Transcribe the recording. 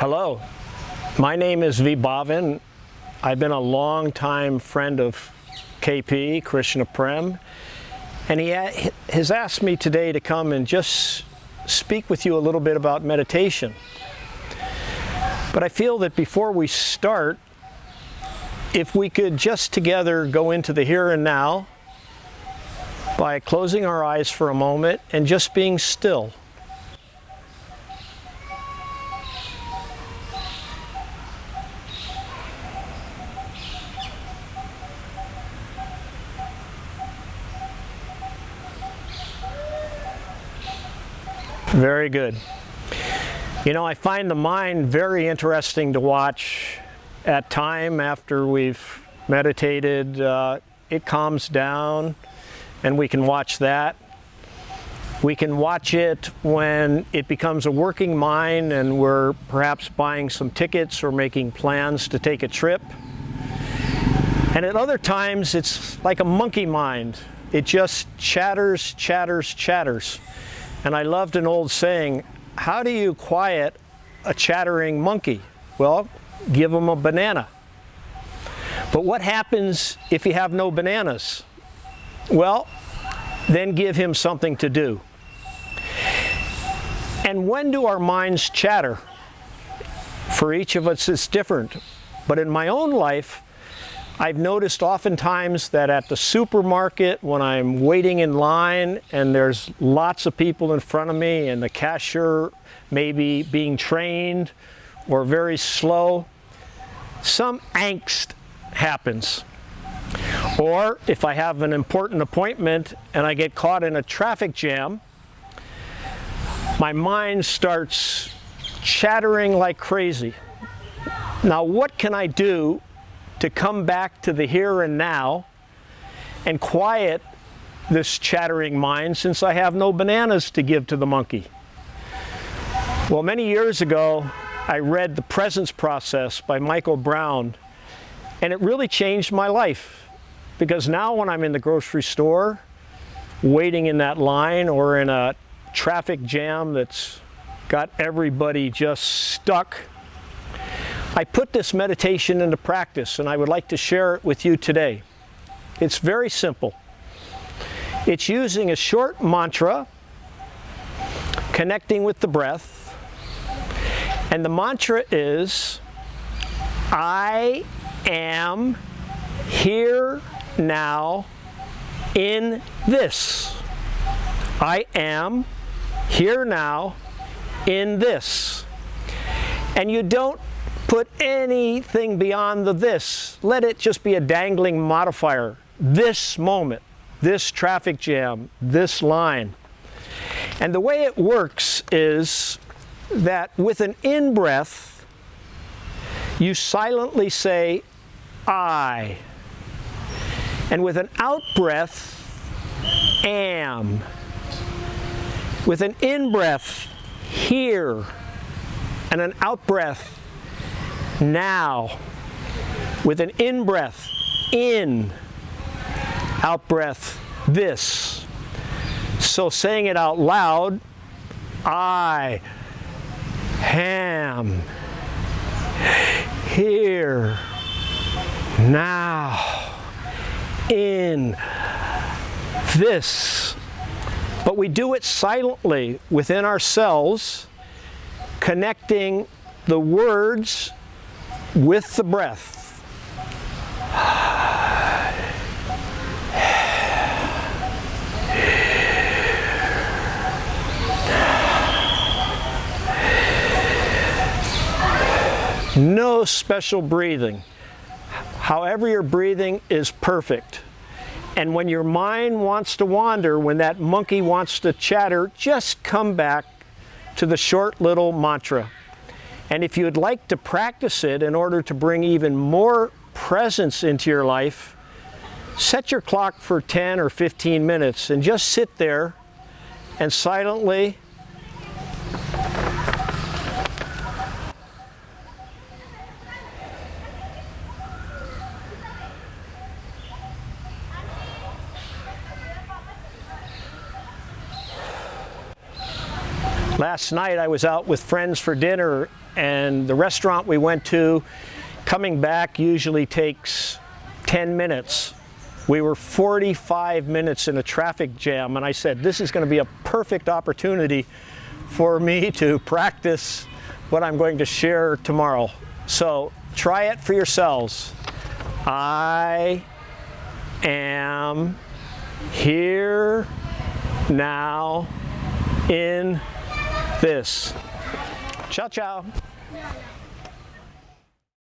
Hello, my name is Vibhaven. I've been a long-time friend of KP, Krishna Prem, and he has asked me today to come and just speak with you a little bit about meditation. But I feel that before we start, if we could just together go into the here and now by closing our eyes for a moment and just being still. Very good. You know, I find the mind very interesting to watch. At time after we've meditated, it calms down and we can watch that. We can watch it when it becomes a working mind and we're perhaps buying some tickets or making plans to take a trip. And at other times it's like a monkey mind. It just chatters, chatters, chatters. And I loved an old saying, how do you quiet a chattering monkey? Well, give him a banana. But what happens if you have no bananas? Well, then give him something to do. And when do our minds chatter? For each of us it's different. But in my own life, I've noticed oftentimes that at the supermarket, when I'm waiting in line and there's lots of people in front of me and the cashier may be being trained or very slow, some angst happens. Or if I have an important appointment and I get caught in a traffic jam, my mind starts chattering like crazy. Now, what can I do to come back to the here and now and quiet this chattering mind since I have no bananas to give to the monkey? Well, many years ago, I read The Presence Process by Michael Brown, and it really changed my life. Because now when I'm in the grocery store, waiting in that line or in a traffic jam that's got everybody just stuck, I put this meditation into practice, and I would like to share it with you today. It's very simple. It's using a short mantra, connecting with the breath, and the mantra is, I am here now in this. I am here now in this. And you don't put anything beyond the this. Let it just be a dangling modifier. This moment, this traffic jam, this line. And the way it works is that with an in-breath, you silently say, I. And with an out-breath, am. With an in-breath, here. And an out-breath, now. With an in-breath, in. Out-breath, this. So saying it out loud, I am here now in this. But we do it silently within ourselves, connecting the words with the breath. No special breathing. However you're breathing is perfect. And when your mind wants to wander, when that monkey wants to chatter, just come back to the short little mantra. And if you'd like to practice it in order to bring even more presence into your life, set your clock for 10 or 15 minutes and just sit there and silently Last night I was out with friends for dinner, and the restaurant we went to, coming back usually takes 10 minutes. We were 45 minutes in a traffic jam, and I said, this is going to be a perfect opportunity for me to practice what I'm going to share tomorrow. So try it for yourselves. I am here now in this. Ciao, ciao.